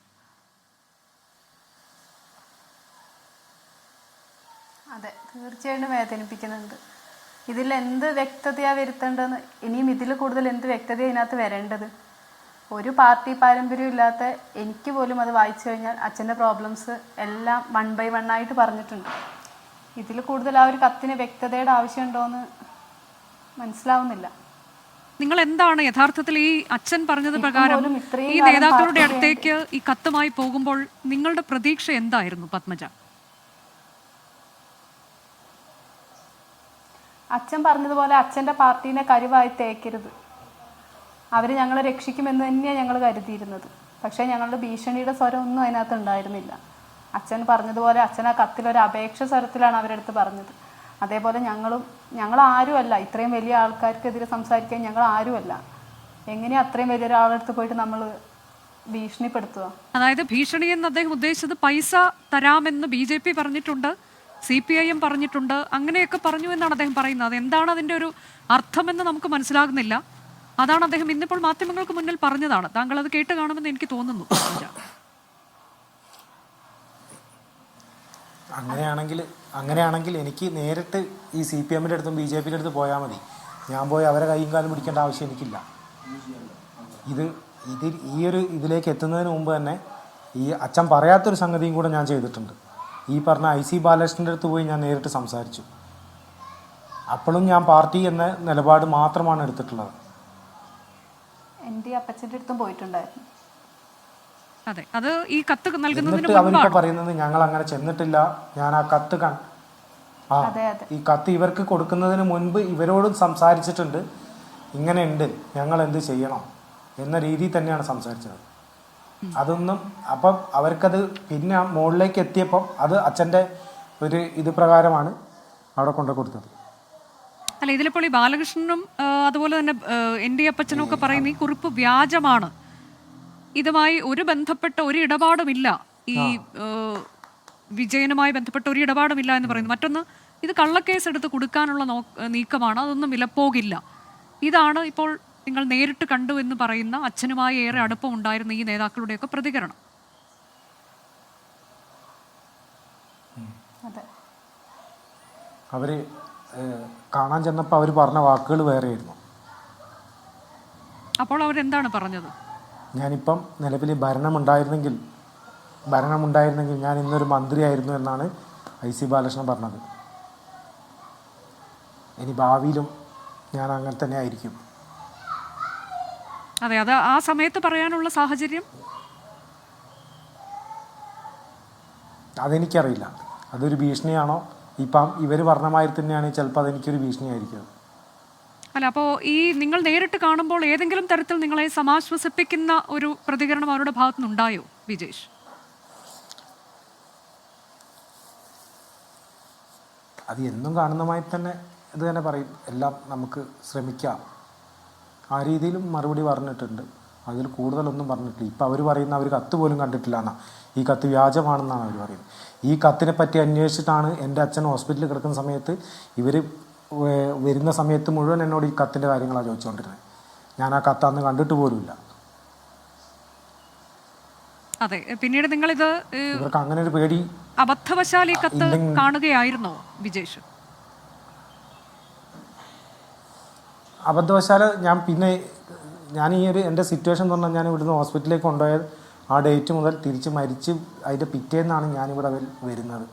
Speaker 5: അതെ, തീർച്ചയായിട്ടും വേദനിപ്പിക്കുന്നുണ്ട്. ഇതിൽ എന്ത് വ്യക്തതയാണ് വരുത്തേണ്ടതെന്ന്, ഇനിയും ഇതിൽ കൂടുതൽ എന്ത് വ്യക്തത ഇതിനകത്ത് വരേണ്ടത്? ഒരു പാർട്ടി പാരമ്പര്യം ഇല്ലാത്ത എനിക്ക് പോലും അത് വായിച്ചു കഴിഞ്ഞാൽ അച്ഛൻ്റെ പ്രോബ്ലംസ് എല്ലാം 1 by 1 ആയിട്ട് പറഞ്ഞിട്ടുണ്ട്. ഇതിൽ കൂടുതൽ ആ ഒരു കത്തിന് വ്യക്തതയുടെ ആവശ്യമുണ്ടോയെന്ന് മനസ്സിലാവുന്നില്ല.
Speaker 3: നിങ്ങൾ എന്താണ് യഥാർത്ഥത്തിൽ ഈ അച്ഛൻ പറഞ്ഞത് പ്രകാരം ഈ നേതാക്കളുടെ അടുത്തേക്ക് ഈ കത്തുമായി പോകുമ്പോൾ നിങ്ങളുടെ പ്രതീക്ഷ എന്തായിരുന്നു പത്മജ?
Speaker 5: അച്ഛൻ പറഞ്ഞതുപോലെ അച്ഛൻ്റെ പാർട്ടീനെ കരുവായി തേക്കരുത്, അവർ ഞങ്ങളെ രക്ഷിക്കുമെന്ന് തന്നെയാണ് ഞങ്ങൾ കരുതിയിരുന്നത്. പക്ഷേ ഞങ്ങളുടെ ഭീഷണിയുടെ സ്വരം ഒന്നും അതിനകത്ത് ഉണ്ടായിരുന്നില്ല. അച്ഛൻ പറഞ്ഞതുപോലെ അച്ഛൻ ആ കത്തിലൊരു അപേക്ഷ സ്വരത്തിലാണ് അവരെടുത്ത് പറഞ്ഞത്. അതേപോലെ ഞങ്ങൾ ആരുമല്ല ഇത്രയും വലിയ ആൾക്കാർക്കെതിരെ സംസാരിക്കാൻ, ഞങ്ങൾ ആരുമല്ല. എങ്ങനെയാണ് അത്രയും വലിയൊരാളെടുത്ത് പോയിട്ട് നമ്മൾ ഭീഷണിപ്പെടുത്തുക?
Speaker 3: അതായത് ഭീഷണി എന്ന് അദ്ദേഹം ഉദ്ദേശിച്ചത് പൈസ തരാമെന്ന് BJP പറഞ്ഞിട്ടുണ്ട്, CPIM പറഞ്ഞിട്ടുണ്ട്, അങ്ങനെയൊക്കെ പറഞ്ഞു എന്നാണ് അദ്ദേഹം പറയുന്നത്. എന്താണ് അതിൻ്റെ ഒരു അർത്ഥമെന്ന് നമുക്ക് മനസ്സിലാകുന്നില്ല. അതാണ് അദ്ദേഹം ഇന്നിപ്പോൾ മാധ്യമങ്ങൾക്ക് മുന്നിൽ പറഞ്ഞതാണ്. താങ്കൾ അത് കേട്ട് കാണുമെന്ന് എനിക്ക് തോന്നുന്നു.
Speaker 6: അങ്ങനെയാണെങ്കിൽ എനിക്ക് നേരിട്ട് ഈ CPM-ൻ്റെ അടുത്തും BJP-യുടെ അടുത്ത് പോയാൽ മതി. ഞാൻ പോയി അവരെ കൈയും കാലും പിടിക്കേണ്ട ആവശ്യം എനിക്കില്ല. ഇതിലേക്ക് എത്തുന്നതിന് മുമ്പ് തന്നെ ഈ അച്ഛൻ പറയാത്തൊരു സംഗതിയും കൂടെ ഞാൻ ചെയ്തിട്ടുണ്ട്. ഈ പറഞ്ഞ IC ബാലകൃഷ്ണൻ്റെ അടുത്ത് പോയി ഞാൻ നേരിട്ട് സംസാരിച്ചു. അപ്പോഴും ഞാൻ പാർട്ടി എന്ന നിലപാട് മാത്രമാണ് എടുത്തിട്ടുള്ളത്.
Speaker 5: ND അപ്പച്ചൻ്റെ അടുത്തും പോയിട്ടുണ്ടായിരുന്നു.
Speaker 3: അതെ, അത് ഈ കത്ത് നൽകുന്നതിന്
Speaker 6: അവരിപ്പോൾ പറയുന്നത് ഞങ്ങൾ അങ്ങനെ ചെന്നിട്ടില്ല, ഞാൻ ആ കത്ത് ഈ കത്ത് ഇവർക്ക് കൊടുക്കുന്നതിന് മുൻപ് ഇവരോടും സംസാരിച്ചിട്ടുണ്ട്, ഇങ്ങനെയുണ്ട്, ഞങ്ങൾ എന്ത് ചെയ്യണം എന്ന രീതിയിൽ തന്നെയാണ് സംസാരിച്ചത്. അതൊന്നും അപ്പം അവർക്കത് പിന്നെ മുകളിലേക്ക് എത്തിയപ്പം അത് അച്ഛൻ്റെ ഒരു ഇത് പ്രകാരമാണ് അവിടെ കൊണ്ടു കൊടുത്തത്.
Speaker 3: അല്ല, ഇതിലിപ്പോൾ ഈ ബാലകൃഷ്ണനും അതുപോലെ തന്നെ ND അപ്പച്ചനും ഒക്കെ പറയുന്ന ഈ കുറിപ്പ് വ്യാജമാണ് ഇതുമായി ഒരു ബന്ധപ്പെട്ട ഒരു ഇടപാടുമില്ല, ഈ വിജയനുമായി ബന്ധപ്പെട്ട ഒരു ഇടപാടുമില്ല എന്ന് പറയുന്നു. മറ്റൊന്ന്, ഇത് കള്ളക്കേസ് എടുത്ത് കൊടുക്കാനുള്ള നീക്കമാണ്, അതൊന്നും വിലപ്പോകില്ല. ഇതാണ് ഇപ്പോൾ നിങ്ങൾ നേരിട്ട് കണ്ടു എന്ന് പറയുന്ന അച്ഛനുമായി ഏറെ അടുപ്പമുണ്ടായിരുന്ന ഈ നേതാക്കളുടെയൊക്കെ പ്രതികരണം.
Speaker 6: അവർ കാണാൻ ചെന്നപ്പോൾ അവർ പറഞ്ഞ വാക്കുകൾ വേറെയായിരുന്നു.
Speaker 3: അപ്പോൾ അവരെന്താണ് പറഞ്ഞത്?
Speaker 6: ഞാനിപ്പം നിലവിൽ ഭരണമുണ്ടായിരുന്നെങ്കിൽ ഞാൻ ഇന്നൊരു മന്ത്രിയായിരുന്നു എന്നാണ് IC ബാലകൃഷ്ണൻ പറഞ്ഞത്. ഇനി ഭാവിയിലും ഞാൻ അങ്ങനെ തന്നെ ആയിരിക്കും.
Speaker 3: അതെ, അത് ആ സമയത്ത് പറയാനുള്ള സാഹചര്യം
Speaker 6: അതെനിക്കറിയില്ല. അതൊരു ഭീഷണിയാണോ, ഇപ്പം ഇവർ പറഞ്ഞ മാതിരി തന്നെയാണെങ്കിൽ ചിലപ്പോൾ അതെനിക്കൊരു ഭീഷണിയായിരിക്കും.
Speaker 3: അല്ല, അപ്പോൾ ഈ നിങ്ങൾ നേരിട്ട് കാണുമ്പോൾ ഏതെങ്കിലും തരത്തിൽ നിങ്ങളെ സമാശ്വസിപ്പിക്കുന്ന ഒരു പ്രതികരണം അവരുടെ ഭാഗത്തു നിന്നുണ്ടായോ വിജേഷ്?
Speaker 6: അത് എന്നും കാണുന്നമായി തന്നെ ഇത് തന്നെ പറയും, എല്ലാം നമുക്ക് ശ്രമിക്കാം. ആ രീതിയിലും മറുപടി പറഞ്ഞിട്ടുണ്ട്. അതിൽ കൂടുതലൊന്നും പറഞ്ഞിട്ടില്ല. ഇപ്പം അവർ പറയുന്ന അവർ കത്ത് പോലും കണ്ടിട്ടില്ല എന്നാണ്. ഈ കത്ത് വ്യാജമാണെന്നാണ് അവർ പറയുന്നത്. ഈ കത്തിനെ പറ്റി അന്വേഷിച്ചിട്ടാണ് എൻ്റെ അച്ഛൻ ഹോസ്പിറ്റലിൽ കിടക്കുന്ന സമയത്ത് ഇവർ വരുന്ന സമയത്ത് മുഴുവൻ എന്നോട് ഈ കത്തിൻ്റെ കാര്യങ്ങളാണ് ചോദിച്ചുകൊണ്ടിരുന്നത്. ഞാൻ ആ കത്ത് അന്ന് കണ്ടിട്ട് പോലുമില്ല.
Speaker 3: അതെ, പിന്നീട് നിങ്ങളിത്
Speaker 6: ഇവർക്ക് അങ്ങനെ ഒരു പേടി
Speaker 3: അബദ്ധവശാൽ ഈ കത്ത് കാണുകയായിരുന്നോ വിജേഷ്?
Speaker 6: അബദ്ധവശാൽ ഞാൻ ഈ ഒരു എൻ്റെ സിറ്റുവേഷൻ എന്ന് പറഞ്ഞാൽ ഞാൻ ഇവിടുന്ന് ഹോസ്പിറ്റലിലേക്ക് കൊണ്ടുപോയത് ആ ഡേറ്റ് മുതൽ തിരിച്ച് മരിച്ച് അതിൻ്റെ പിറ്റേന്നാണ് ഞാനിവിടെ വരുന്നത്.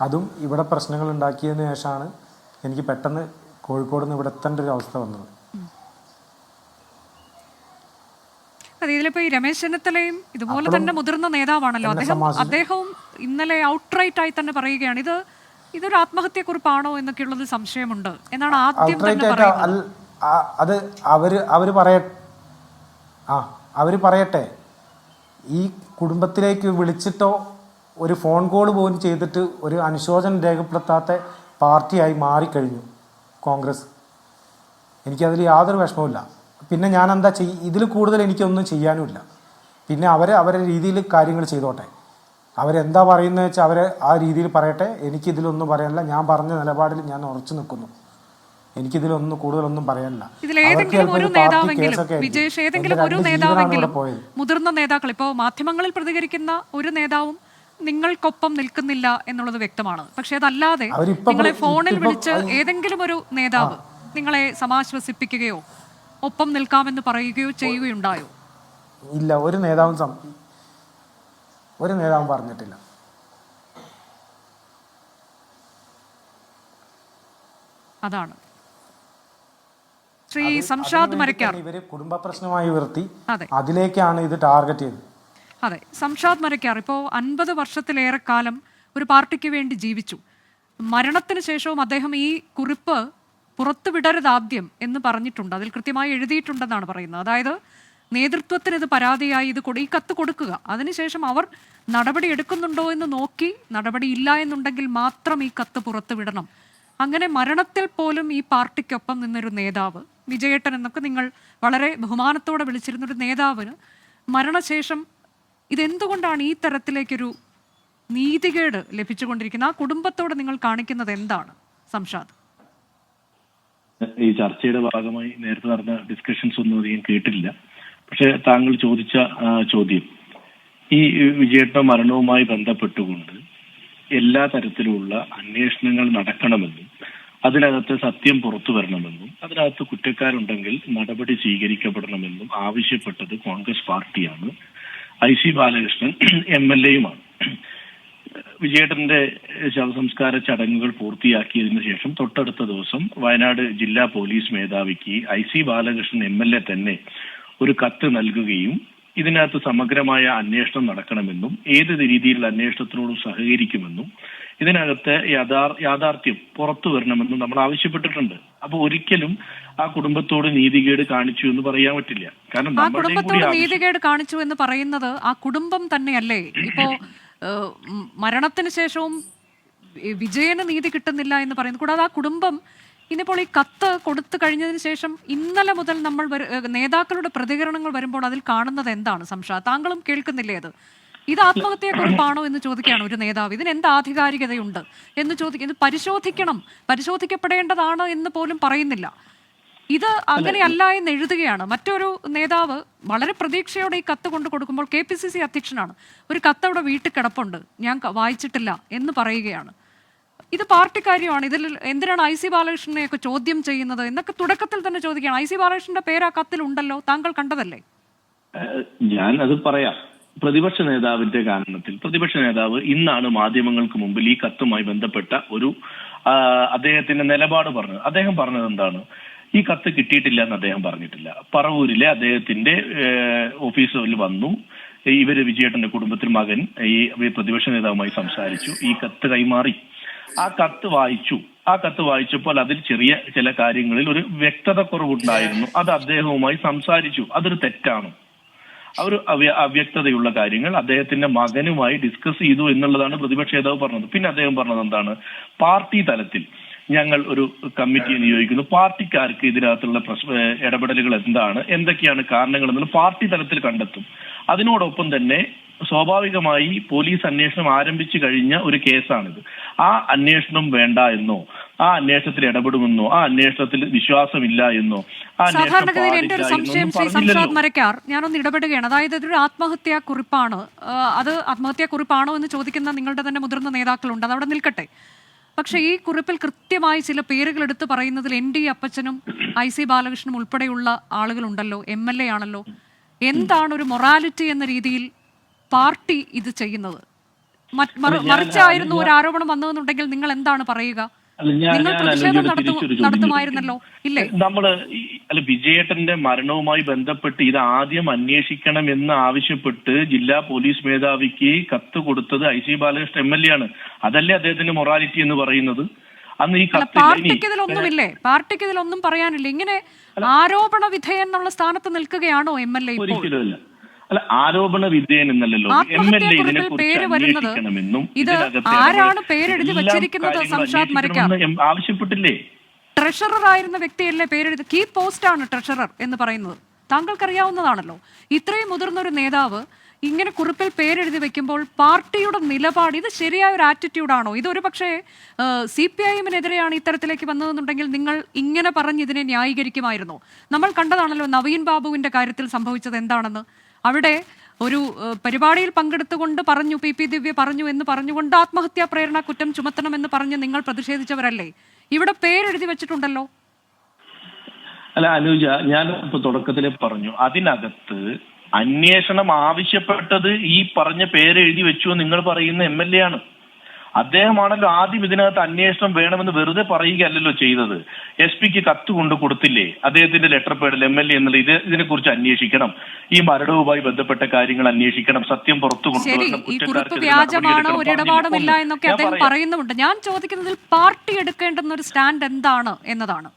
Speaker 6: അതും ഇവിടെ പ്രശ്നങ്ങൾ ഉണ്ടാക്കിയതിന് ശേഷമാണ് എനിക്ക് പെട്ടെന്ന് കോഴിക്കോട് നിന്ന് ഇവിടെ എത്തേണ്ട ഒരു അവസ്ഥ വന്നത്.
Speaker 3: അതെ, ഇതിലിപ്പോ ഈ രമേശ് ചെന്നിത്തലയും ഇതുപോലെ തന്നെ മുതിർന്ന നേതാവാണല്ലോ, അദ്ദേഹവും ഇന്നലെ ഔട്ട്റൈറ്റ് ആയി തന്നെ പറയുകയാണ് ഇതൊരു ആത്മഹത്യക്കുറിപ്പാണോ എന്നൊക്കെയുള്ളത് സംശയമുണ്ട് എന്നാണ് ആദ്യം തന്നെ പറയുന്നത്.
Speaker 6: അത് അവർ പറയട്ടെ. ഈ കുടുംബത്തിലേക്ക് വിളിച്ചിട്ടോ ഒരു ഫോൺ കോൾ പോലും ചെയ്തിട്ട് ഒരു അനുശോചനം രേഖപ്പെടുത്താത്ത പാർട്ടിയായി മാറിക്കഴിഞ്ഞു കോൺഗ്രസ്. എനിക്കതിൽ യാതൊരു വിഷമവുമില്ല. പിന്നെ ഞാൻ എന്താ ഇതിൽ കൂടുതൽ എനിക്കൊന്നും ചെയ്യാനുമില്ല. പിന്നെ അവരെ രീതിയിൽ കാര്യങ്ങൾ ചെയ്തോട്ടെ. അവരെന്താ പറയുന്നത് വെച്ചാൽ അവർ ആ രീതിയിൽ പറയട്ടെ. എനിക്കിതിലൊന്നും പറയാനില്ല. ഞാൻ പറഞ്ഞ നിലപാടിൽ ഞാൻ ഉറച്ചു നിൽക്കുന്നു. എനിക്കിതിലൊന്നും കൂടുതലൊന്നും പറയാനില്ല.
Speaker 3: മുതിർന്ന നേതാക്കൾ, ഇപ്പോൾ മാധ്യമങ്ങളിൽ പ്രതികരിക്കുന്ന ഒരു നേതാവും നിങ്ങൾക്കൊപ്പം നിൽക്കുന്നില്ല എന്നുള്ളത് വ്യക്തമാണ്. പക്ഷെ അതല്ലാതെ നിങ്ങളെ ഫോണിൽ വിളിച്ച് ഏതെങ്കിലും ഒരു നേതാവ് നിങ്ങളെ സമാശ്വസിപ്പിക്കുകയോ ഒപ്പം നിൽക്കാമെന്ന് പറയുകയോ ചെയ്യുകയുണ്ടായോ?
Speaker 6: ഇല്ല, ഒരു നേതാവും പറഞ്ഞിട്ടില്ല.
Speaker 3: അതാണ് ശ്രീ സംഷാദ് മരക്കാർ
Speaker 6: ഇവര് കുടുംബ പ്രശ്നമായി ഉയർത്തി അതിലേക്കാണ് ഇത് ടാർഗറ്റ് ചെയ്തത്.
Speaker 3: അതെ, സംഷാദ് മരക്കാർ ഇപ്പോൾ 50 വർഷത്തിലേറെ കാലം ഒരു പാർട്ടിക്ക് വേണ്ടി ജീവിച്ചു. മരണത്തിന് ശേഷവും അദ്ദേഹം ഈ കുറിപ്പ് പുറത്തുവിടരുതാദ്യം എന്ന് പറഞ്ഞിട്ടുണ്ട്. അതിൽ കൃത്യമായി എഴുതിയിട്ടുണ്ടെന്നാണ് പറയുന്നത്. അതായത് നേതൃത്വത്തിന് ഇത് പരാതിയായി ഈ കത്ത് കൊടുക്കുക, അതിനുശേഷം അവർ നടപടി എടുക്കുന്നുണ്ടോ എന്ന് നോക്കി നടപടി ഇല്ല എന്നുണ്ടെങ്കിൽ മാത്രം ഈ കത്ത് പുറത്തുവിടണം. അങ്ങനെ മരണത്തിൽ പോലും ഈ പാർട്ടിക്കൊപ്പം നിന്നൊരു നേതാവ്, വിജയേട്ടൻ എന്നൊക്കെ നിങ്ങൾ വളരെ ബഹുമാനത്തോടെ വിളിച്ചിരുന്നൊരു നേതാവിന് മരണശേഷം ഇതെന്തുകൊണ്ടാണ് ഈ തരത്തിലേക്കൊരു നീതികേട് ലഭിച്ചുകൊണ്ടിരിക്കുന്നത്? ആ കുടുംബത്തോട് നിങ്ങൾ കാണിക്കുന്നത് എന്താണ് സംഷാദ്?
Speaker 7: ഈ ചർച്ചയുടെ ഭാഗമായി നേരത്തെ നടന്ന ഡിസ്കഷൻസ് ഒന്നും അധികം കേട്ടില്ല. പക്ഷെ താങ്കൾ ചോദിച്ച ചോദ്യം, ഈ വിജയേട്ട മരണവുമായി ബന്ധപ്പെട്ടുകൊണ്ട് എല്ലാ തരത്തിലുള്ള അന്വേഷണങ്ങൾ നടക്കണമെന്നും അതിനകത്ത് സത്യം പുറത്തു വരണമെന്നും അതിനകത്ത് കുറ്റക്കാരുണ്ടെങ്കിൽ നടപടി സ്വീകരിക്കപ്പെടണമെന്നും ആവശ്യപ്പെട്ടത് കോൺഗ്രസ് പാർട്ടിയാണ്. IC ബാലകൃഷ്ണൻ MLA-യുമാണ്. വിജയേട്ടന്റെ ശവസംസ്കാര ചടങ്ങുകൾ പൂർത്തിയാക്കിയതിനു ശേഷം തൊട്ടടുത്ത ദിവസം വയനാട് ജില്ലാ പോലീസ് മേധാവിക്ക് IC ബാലകൃഷ്ണൻ MLA തന്നെ ഒരു കത്ത് നൽകുകയും ഇതിനകത്ത് സമഗ്രമായ അന്വേഷണം നടക്കണമെന്നും ഏത് രീതിയിലുള്ള അന്വേഷണത്തിനോടും സഹകരിക്കുമെന്നും ഇതിനകത്ത് യാഥാർത്ഥ്യം പുറത്തു വരണമെന്നും നമ്മൾ ആവശ്യപ്പെട്ടിട്ടുണ്ട്. അപ്പൊ ഒരിക്കലും ആ കുടുംബത്തോട് നീതികേട് കാണിച്ചു എന്ന് പറയാൻ പറ്റില്ല. കാരണം
Speaker 3: ആ കുടുംബത്തോട് നീതികേട് കാണിച്ചു എന്ന് പറയുന്നത് ആ കുടുംബം തന്നെയല്ലേ? ഇപ്പോ മരണത്തിന് ശേഷവും വിജയന് നീതി കിട്ടുന്നില്ല എന്ന് പറയുന്നത്. കൂടാതെ ആ കുടുംബം ഇന്നിപ്പോൾ ഈ കത്ത് കൊടുത്തു കഴിഞ്ഞതിന് ശേഷം ഇന്നലെ മുതൽ നമ്മൾ നേതാക്കളുടെ പ്രതികരണങ്ങൾ വരുമ്പോൾ അതിൽ കാണുന്നത് എന്താണ് സംശാദ്? താങ്കളും കേൾക്കുന്നില്ലേ അത്? ഇത് ആത്മഹത്യയെക്കുറിപ്പാണോ എന്ന് ചോദിക്കുകയാണ് ഒരു നേതാവ്. ഇതിന് എന്ത് ആധികാരികതയുണ്ട് എന്ന് ചോദിക്കും. ഇത് പരിശോധിക്കപ്പെടേണ്ടതാണ് എന്ന് പോലും പറയുന്നില്ല. ഇത് അങ്ങനെയല്ല എന്ന് എഴുതുകയാണ്. മറ്റൊരു നേതാവ് വളരെ പ്രതീക്ഷയോടെ ഈ കത്ത് കൊണ്ട് കൊടുക്കുമ്പോൾ KPCC അധ്യക്ഷനാണ്. ഒരു കത്ത് അവിടെ വീട്ടിൽ കിടപ്പുണ്ട്, ഞാൻ വായിച്ചിട്ടില്ല എന്ന് പറയുകയാണ്. ഇത് പാർട്ടി കാര്യമാണ്. ഇതിൽ എന്തിനാണ് IC ബാലകൃഷ്ണനെയൊക്കെ ചോദ്യം ചെയ്യുന്നത് എന്നൊക്കെ തുടക്കത്തിൽ തന്നെ ചോദിക്കുകയാണ്. IC ബാലകൃഷ്ണന്റെ പേര് ആ കത്തിലുണ്ടല്ലോ, താങ്കൾ കണ്ടതല്ലേ?
Speaker 7: ഞാൻ അത് പറയാം. പ്രതിപക്ഷ നേതാവിന്റെ കാരണത്തിൽ പ്രതിപക്ഷ നേതാവ് ഇന്നാണ് മാധ്യമങ്ങൾക്ക് മുമ്പിൽ ഈ കത്തുമായി ബന്ധപ്പെട്ട ഒരു അദ്ദേഹത്തിന്റെ നിലപാട് പറഞ്ഞത്. അദ്ദേഹം പറഞ്ഞത് എന്താണ്? ഈ കത്ത് കിട്ടിയിട്ടില്ല എന്ന് അദ്ദേഹം പറഞ്ഞിട്ടില്ല. പറവൂരിലെ അദ്ദേഹത്തിന്റെ ഓഫീസിൽ വന്നു. ഇവര് വിജയേട്ടന്റെ കുടുംബത്തിൽ മകൻ ഈ പ്രതിപക്ഷ നേതാവുമായി സംസാരിച്ചു. ഈ കത്ത് കൈമാറി. ആ കത്ത് വായിച്ചപ്പോൾ അതിൽ ചില കാര്യങ്ങളിൽ ഒരു വ്യക്തത കുറവുണ്ടായിരുന്നു. അത് അദ്ദേഹവുമായി സംസാരിച്ചു. അതൊരു തെറ്റാണ്. ഒരു അവ്യക്തതയുള്ള കാര്യങ്ങൾ അദ്ദേഹത്തിന്റെ മകനുമായി ഡിസ്കസ് ചെയ്തു എന്നുള്ളതാണ് പ്രതിപക്ഷ നേതാവ് പറഞ്ഞത്. പിന്നെ അദ്ദേഹം പറഞ്ഞത് എന്താണ്? പാർട്ടി തലത്തിൽ ഞങ്ങൾ ഒരു കമ്മിറ്റിയെ നിയോഗിക്കുന്നു. പാർട്ടിക്കാർക്ക് ഇതിനകത്തുള്ള ഇടപെടലുകൾ എന്തൊക്കെയാണ് കാരണങ്ങൾ എന്നുള്ളത് പാർട്ടി തലത്തിൽ കണ്ടെത്തും. അതിനോടൊപ്പം തന്നെ സ്വാഭാവികമായി പോലീസ് അന്വേഷണം ആരംഭിച്ചു കഴിഞ്ഞ ഒരു കേസാണിത്. ആ അന്വേഷണം വേണ്ട എന്നോ, ആ അന്വേഷണത്തിൽ ഇടപെടുമെന്നോ, ആ അന്വേഷണത്തിൽ വിശ്വാസമില്ല എന്നോ,
Speaker 3: സാധാരണഗതിയിൽ എന്റെ ഒരു സംശയം ശ്രീ സംശാദ് മരക്കാർ, ഞാനൊന്ന് ഇടപെടുകയാണ്. അതായത് ഇതൊരു ആത്മഹത്യാ കുറിപ്പാണ്. അത് ആത്മഹത്യാ കുറിപ്പാണോ എന്ന് ചോദിക്കുന്ന നിങ്ങളുടെ തന്നെ മുതിർന്ന നേതാക്കളുണ്ട്. അതവിടെ നിൽക്കട്ടെ. പക്ഷേ ഈ കുറിപ്പിൽ കൃത്യമായി ചില പേരുകൾ എടുത്ത് പറയുന്നതിൽ ND അപ്പച്ചനും IC ബാലകൃഷ്ണനും ഉൾപ്പെടെയുള്ള ആളുകളുണ്ടല്ലോ, MLA ആണല്ലോ. എന്താണ് ഒരു മൊറാലിറ്റി എന്ന രീതിയിൽ പാർട്ടി ഇത് ചെയ്യുന്നത്? മറിച്ചായിരുന്നു ഒരു ആരോപണം വന്നതെന്നുണ്ടെങ്കിൽ നിങ്ങൾ എന്താണ് പറയുക? നിങ്ങൾ പ്രതിഷേധം നടത്തുമായിരുന്നല്ലോ, ഇല്ലേ?
Speaker 7: വിജയേട്ടന്റെ മരണവുമായി ബന്ധപ്പെട്ട് ഇത് ആദ്യം അന്വേഷിക്കണം എന്ന് ആവശ്യപ്പെട്ട് ജില്ലാ പോലീസ് മേധാവിക്ക് കത്ത് കൊടുത്തത് IC ബാലകൃഷ്ണൻ MLA ആണ്. അതല്ലേ അദ്ദേഹത്തിന്റെ മൊറാലിറ്റി എന്ന് പറയുന്നത്? അന്ന് ഈ
Speaker 3: പാർട്ടിക്ക് ഇതിലൊന്നുമില്ലേ? പാർട്ടിക്ക് ഇതിലൊന്നും പറയാനില്ല. ഇങ്ങനെ ആരോപണ വിധേയൻ എന്നുള്ള സ്ഥാനത്ത് നിൽക്കുകയാണോ MLA?
Speaker 7: ഒരിക്കലുമല്ല. അല്ല, ആരോപണ വിധേയൻ എന്നല്ലല്ലോ. MLA
Speaker 3: പേര് വരുന്നത്. ഇത് ആരാണ് പേരെഴുതി വച്ചിരിക്കുന്നത്? സംശാദ് മരക്കാർ
Speaker 7: ആവശ്യപ്പെട്ടില്ലേ?
Speaker 3: ട്രഷറർ ആയിരുന്ന വ്യക്തിയല്ലേ പേരെഴുതി? കീ പോസ്റ്റ് ആണ് ട്രഷറർ എന്ന് പറയുന്നത്. താങ്കൾക്കറിയാവുന്നതാണല്ലോ. ഇത്രയും മുതിർന്ന ഒരു നേതാവ് ഇങ്ങനെ കുറിപ്പിൽ പേരെഴുതി വെക്കുമ്പോൾ പാർട്ടിയുടെ നിലപാട് ഇത് ശരിയായ ഒരു ആറ്റിറ്റ്യൂഡാണോ? ഇതൊരു പക്ഷേ CPIM-നെതിരെയാണ് ഇത്തരത്തിലേക്ക് വന്നതെന്നുണ്ടെങ്കിൽ നിങ്ങൾ ഇങ്ങനെ പറഞ്ഞ് ഇതിനെ ന്യായീകരിക്കുമായിരുന്നോ? നമ്മൾ കണ്ടതാണല്ലോ നവീൻ ബാബുവിന്റെ കാര്യത്തിൽ സംഭവിച്ചത് എന്താണെന്ന്. അവിടെ ഒരു പരിപാടിയിൽ പങ്കെടുത്തുകൊണ്ട് പറഞ്ഞു, PP ദിവ്യ പറഞ്ഞു എന്ന് പറഞ്ഞുകൊണ്ട് ആത്മഹത്യാ പ്രേരണ കുറ്റം ചുമത്തണമെന്ന് പറഞ്ഞ് നിങ്ങൾ പ്രതിഷേധിച്ചവരല്ലേ? ഇവിടെ പേരെഴുതി വെച്ചിട്ടുണ്ടല്ലോ.
Speaker 7: അല്ല അനുജ, ഞാൻ ഇപ്പൊ തുടക്കത്തിലെ പറഞ്ഞു, അതിനകത്ത് അന്വേഷണം ആവശ്യപ്പെട്ടത് ഈ പറഞ്ഞ പേരെഴുതി വെച്ചു നിങ്ങൾ പറയുന്ന MLA ആണ്. അദ്ദേഹമാണല്ലോ ആദ്യം ഇതിനകത്ത് അന്വേഷണം വേണമെന്ന് വെറുതെ പറയുകയല്ലല്ലോ ചെയ്തത്. SP-ക്ക് കത്ത് കൊണ്ട് കൊടുത്തില്ലേ? അദ്ദേഹത്തിന്റെ ലെറ്റർ പേഡിൽ MLA എന്നുള്ള ഇതിനെക്കുറിച്ച് അന്വേഷിക്കണം, ഈ മരണവുമായി ബന്ധപ്പെട്ട കാര്യങ്ങൾ അന്വേഷിക്കണം, സത്യം പുറത്തു കൊണ്ടുവരണം,
Speaker 3: വ്യാജമാണ്, ഒരിടപാടുമില്ല എന്നൊക്കെ അദ്ദേഹം പറയുന്നുണ്ട്. ഞാൻ ചോദിക്കുന്നതിൽ പാർട്ടി എടുക്കേണ്ടുന്ന ഒരു സ്റ്റാൻഡ് എന്താണ് എന്നതാണ്.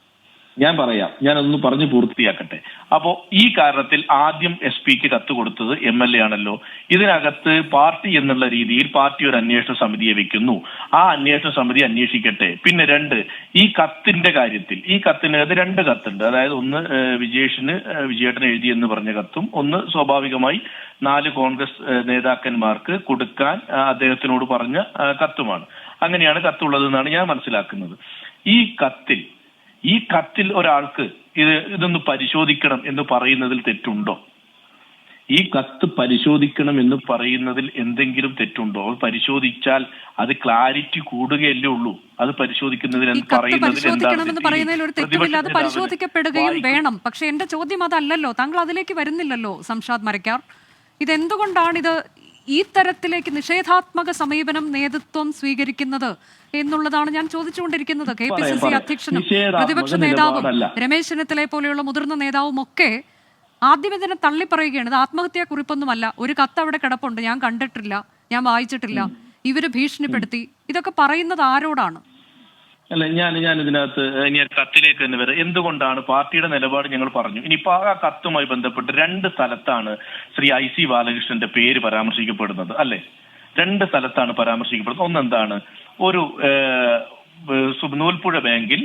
Speaker 7: ഞാൻ പറയാം, ഞാനൊന്ന് പറഞ്ഞു പൂർത്തിയാക്കട്ടെ. അപ്പോ ഈ കാരണത്തിൽ ആദ്യം SP-ക്ക് കത്ത് കൊടുത്തത് MLA ആണല്ലോ. ഇതിനകത്ത് പാർട്ടി എന്നുള്ള രീതിയിൽ പാർട്ടി ഒരു അന്വേഷണ സമിതിയെ വെക്കുന്നു. ആ അന്വേഷണ സമിതി അന്വേഷിക്കട്ടെ. പിന്നെ 2, ഈ കത്തിന്റെ കാര്യത്തിൽ ഈ കത്തിനകത്ത് 2 കത്തുണ്ട്. അതായത് ഒന്ന് വിജയേട്ടൻ എഴുതി എന്ന് പറഞ്ഞ കത്തും, ഒന്ന് സ്വാഭാവികമായി 4 കോൺഗ്രസ് നേതാക്കന്മാർക്ക് കൊടുക്കാൻ അദ്ദേഹത്തിനോട് പറഞ്ഞ കത്തുമാണ്. അങ്ങനെയാണ് കത്തുള്ളതെന്നാണ് ഞാൻ മനസ്സിലാക്കുന്നത്. ഈ കത്തിൽ ഒരാൾക്ക് ഇതൊന്ന് പരിശോധിക്കണം എന്ന് പറയുന്നതിൽ തെറ്റുണ്ടോ? ഈ കത്ത് പരിശോധിക്കണം എന്ന് പറയുന്നതിൽ എന്തെങ്കിലും തെറ്റുണ്ടോ? അത് പരിശോധിച്ചാൽ അത് ക്ലാരിറ്റി കൂടുകയല്ലേ ഉള്ളൂ. അത് പരിശോധിക്കുന്നതിൽ
Speaker 3: പറയുന്നതിൽ ഒരു തെറ്റുമില്ല. അത് പരിശോധിക്കപ്പെടുകയും വേണം. പക്ഷെ എന്റെ ചോദ്യം അതല്ലല്ലോ. താങ്കൾ അതിലേക്ക് വരുന്നില്ലല്ലോ സംശാദ് മരക്കാർ. ഇതെന്തുകൊണ്ടാണിത് ഈ തരത്തിലേക്ക് നിഷേധാത്മക സമീപനം നേതൃത്വം സ്വീകരിക്കുന്നത് എന്നുള്ളതാണ് ഞാൻ ചോദിച്ചുകൊണ്ടിരിക്കുന്നത്. KPCC അധ്യക്ഷനും പ്രതിപക്ഷ നേതാവും രമേശ് ചെന്നിത്തല പോലെയുള്ള മുതിർന്ന നേതാവും ഒക്കെ ആദ്യം ഇതിനെ തള്ളിപ്പറയുകയാണ്. ഇത് ആത്മഹത്യാ കുറിപ്പൊന്നുമല്ല, ഒരു കത്ത് അവിടെ കിടപ്പുണ്ട്, ഞാൻ കണ്ടിട്ടില്ല, ഞാൻ വായിച്ചിട്ടില്ല, ഇവര് ഭീഷണിപ്പെടുത്തി. ഇതൊക്കെ പറയുന്നത് ആരോടാണ്?
Speaker 7: അല്ല, ഞാൻ ഇതിനകത്ത് ഇനി കത്തിലേക്ക് തന്നെ വരാം. എന്തുകൊണ്ടാണ് പാർട്ടിയുടെ നിലപാട് ഞങ്ങൾ പറഞ്ഞു. ഇനിയിപ്പോ ആ കത്തുമായി ബന്ധപ്പെട്ട് 2 സ്ഥലത്താണ് ശ്രീ IC ബാലകൃഷ്ണന്റെ പേര് പരാമർശിക്കപ്പെടുന്നത്, അല്ലെ? 2 സ്ഥലത്താണ് പരാമർശിക്കപ്പെടുന്നത്. ഒന്നെന്താണ്, ഒരു നൂൽപ്പുഴ ബാങ്കിൽ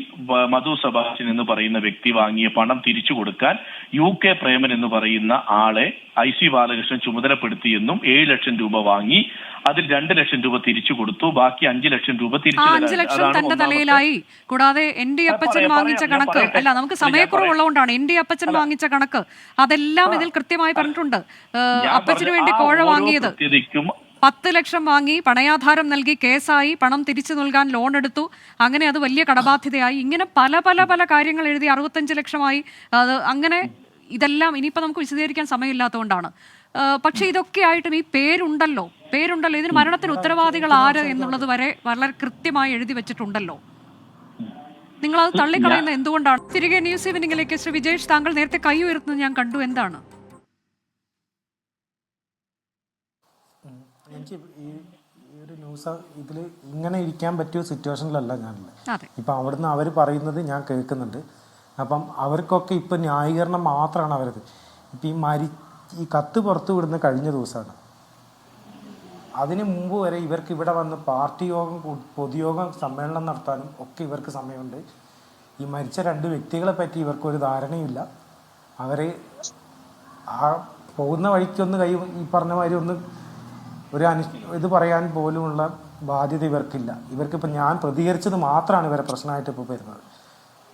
Speaker 7: മധു സെബാസ്റ്റ്യൻ എന്ന് പറയുന്ന വ്യക്തി വാങ്ങിയ പണം തിരിച്ചു കൊടുക്കാൻ UK പ്രേമൻ എന്ന് പറയുന്ന ആളെ IC ബാലകൃഷ്ണൻ ചുമതലപ്പെടുത്തിയെന്നും 7 ലക്ഷം രൂപ വാങ്ങി അതിൽ 2 ലക്ഷം രൂപ തിരിച്ചു കൊടുത്തു, ബാക്കി 5 ലക്ഷം രൂപ തിരിച്ചു
Speaker 3: 5 ലക്ഷം തന്റെ തലയിലായി. കൂടാതെ ND അപ്പച്ചൻ വാങ്ങിച്ച കണക്ക് അല്ല, നമുക്ക് സമയക്കുറവുള്ളതുകൊണ്ടാണ്. ND അപ്പച്ചൻ വാങ്ങിച്ച കണക്ക് അതെല്ലാം ഇതിൽ കൃത്യമായി പറഞ്ഞിട്ടുണ്ട്. അപ്പച്ചന് വേണ്ടി കോഴ വാങ്ങിയത് 10 ലക്ഷം വാങ്ങി, പണയാധാരം നൽകി, കേസായി, പണം തിരിച്ചു നൽകാൻ ലോൺ എടുത്തു, അങ്ങനെ അത് വലിയ കടബാധ്യതയായി. ഇങ്ങനെ പല പല പല കാര്യങ്ങൾ എഴുതി 65 ലക്ഷമായി. അത് അങ്ങനെ ഇതെല്ലാം ഇനിയിപ്പോൾ നമുക്ക് വിശദീകരിക്കാൻ സമയമില്ലാത്തതുകൊണ്ടാണ്. പക്ഷേ ഇതൊക്കെ ആയിട്ടും ഈ പേരുണ്ടല്ലോ, ഇതിന് മരണത്തിന് ഉത്തരവാദികൾ ആര് എന്നുള്ളത് വരെ വളരെ കൃത്യമായി എഴുതി വെച്ചിട്ടുണ്ടല്ലോ. നിങ്ങളത് തള്ളിക്കളയുന്നത് എന്തുകൊണ്ടാണ്? തിരികെ ന്യൂസ് ഈവനിങ്ങിലേക്ക് ശ്രീ വിജേഷ്, താങ്കൾ നേരത്തെ കൈ ഉയർത്തുന്നത് ഞാൻ കണ്ടു, എന്താണ്?
Speaker 6: എനിക്ക് ഈ ഒരു ന്യൂസ് ഇതിൽ ഇങ്ങനെ ഇരിക്കാൻ പറ്റിയ സിറ്റുവേഷനിലല്ല ഞാനുള്ളത്. ഇപ്പം അവിടുന്ന് അവർ പറയുന്നത് ഞാൻ കേൾക്കുന്നുണ്ട്. അപ്പം അവർക്കൊക്കെ ഇപ്പം ന്യായീകരണം മാത്രമാണ് അവരത്. ഇപ്പം ഈ കത്ത് പുറത്തു വിടുന്ന കഴിഞ്ഞ ദിവസമാണ്. അതിന് മുമ്പ് വരെ ഇവർക്ക് ഇവിടെ വന്ന് പാർട്ടി യോഗം, പൊതുയോഗം, സമ്മേളനം നടത്താനും ഒക്കെ ഇവർക്ക് സമയമുണ്ട്. ഈ മരിച്ച 2 വ്യക്തികളെ പറ്റി ഇവർക്കൊരു ധാരണയില്ല. അവർ ആ പോകുന്ന വഴിക്കൊന്ന് ഈ പറഞ്ഞ മാതിരി ഒന്ന് ഇത് പറയാൻ പോലുമുള്ള ബാധ്യത ഇവർക്കില്ല. ഇവർക്കിപ്പോൾ ഞാൻ പ്രതികരിച്ചത് മാത്രമാണ് ഇവരെ പ്രശ്നമായിട്ട് ഇപ്പോൾ വരുന്നത്.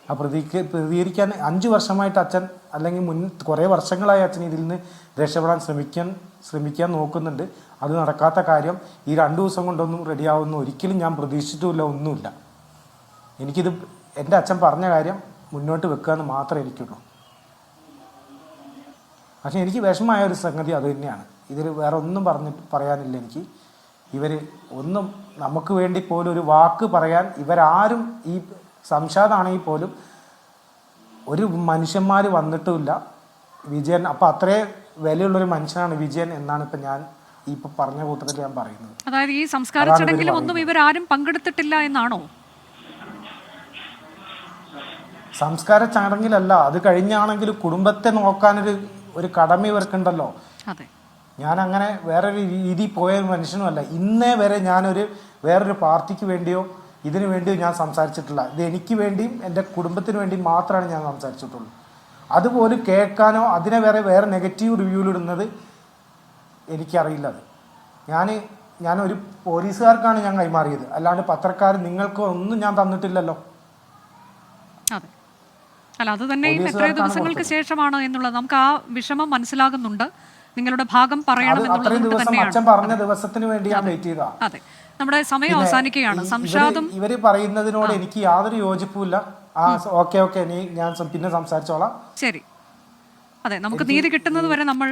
Speaker 6: ആ പ്രതികരിക്കാൻ 5 വർഷമായിട്ട് അച്ഛൻ, അല്ലെങ്കിൽ കുറേ വർഷങ്ങളായി അച്ഛൻ ഇതിൽ നിന്ന് രക്ഷപ്പെടാൻ ശ്രമിക്കാൻ നോക്കുന്നുണ്ട്. അത് നടക്കാത്ത കാര്യം ഈ 2 ദിവസം കൊണ്ടൊന്നും റെഡിയാവുമെന്ന് ഒരിക്കലും ഞാൻ പ്രതീക്ഷിച്ചിട്ടുമില്ല, ഒന്നുമില്ല. എനിക്കിത് എൻ്റെ അച്ഛൻ പറഞ്ഞ കാര്യം മുന്നോട്ട് വെക്കുക എന്ന് മാത്രമേ എനിക്കുള്ളൂ. പക്ഷേ എനിക്ക് വിഷമമായ ഒരു സംഗതി അത് തന്നെയാണ്. ഇതിൽ വേറെ ഒന്നും പറയാനില്ല എനിക്ക്. ഇവർ ഒന്നും നമുക്ക് വേണ്ടി പോലും ഒരു വാക്ക് പറയാൻ ഇവരാരും, ഈ സംഷാദാണെങ്കിൽ പോലും ഒരു മനുഷ്യന്മാർ വന്നിട്ടുമില്ല. വിജയൻ അപ്പം അത്രേ വിലയുള്ളൊരു മനുഷ്യനാണ് വിജയൻ എന്നാണ് ഇപ്പം ഞാൻ ഇപ്പം പറഞ്ഞ കൂട്ടത്തിൽ ഞാൻ പറയുന്നത്.
Speaker 3: അതായത് ഈ സംസ്കാര ചടങ്ങിലും ഒന്നും ഇവരാരും പങ്കെടുത്തിട്ടില്ല എന്നാണോ?
Speaker 6: സംസ്കാര ചടങ്ങിലല്ല, അത് കഴിഞ്ഞാണെങ്കിലും കുടുംബത്തെ നോക്കാനൊരു കടമ ഇവർക്കുണ്ടല്ലോ. ഞാൻ അങ്ങനെ വേറൊരു രീതി പോയ മനുഷ്യനുമല്ല. ഇന്നേ വരെ വേറൊരു പാർട്ടിക്ക് വേണ്ടിയോ ഇതിനു വേണ്ടിയോ ഞാൻ സംസാരിച്ചിട്ടില്ല. ഇത് എനിക്ക് വേണ്ടിയും എൻ്റെ കുടുംബത്തിന് വേണ്ടിയും മാത്രമാണ് ഞാൻ സംസാരിച്ചിട്ടുള്ളൂ. അതുപോലും കേൾക്കാനോ അതിനെ വേറെ നെഗറ്റീവ് റിവ്യൂവിലിടുന്നത് എനിക്കറിയില്ല. അത് ഞാനൊരു പോലീസുകാർക്കാണ് ഞാൻ കൈമാറിയത്, അല്ലാണ്ട് പത്രക്കാർ നിങ്ങൾക്ക് ഒന്നും ഞാൻ തന്നിട്ടില്ലല്ലോ.
Speaker 3: അല്ല, അത് തന്നെ എത്രയോ ദിവസങ്ങൾക്ക് ശേഷമാണ് എന്നുള്ളത് നമുക്ക് ആ വിഷമം മനസ്സിലാകുന്നുണ്ട്. നിങ്ങളുടെ ഭാഗം പറയണം
Speaker 6: അച്ഛൻ പറഞ്ഞ ദിവസത്തിന് വേണ്ടി ഞാൻ വെയിറ്റ് ചെയ്താ.
Speaker 3: അതെ, നമ്മുടെ സമയം അവസാനിക്കുകയാണ്. സംഷാദും
Speaker 6: ഇവര് പറയുന്നതിനോട് എനിക്ക് യാതൊരു യോജിപ്പുമില്ല. ഓക്കെ ഞാൻ പിന്നെ സംസാരിച്ചോളാം.
Speaker 3: ശരി, അതെ, നമുക്ക് നീതി കിട്ടുന്നത് വരെ നമ്മൾ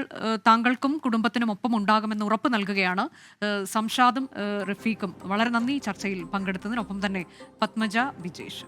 Speaker 3: താങ്കൾക്കും കുടുംബത്തിനും ഒപ്പം ഉണ്ടാകുമെന്ന് ഉറപ്പ് നൽകുകയാണ്. സംഷാദും റഫീഖും വളരെ നന്ദി ചർച്ചയിൽ പങ്കെടുത്തതിനൊപ്പം തന്നെ പത്മജ, വിജേഷ്.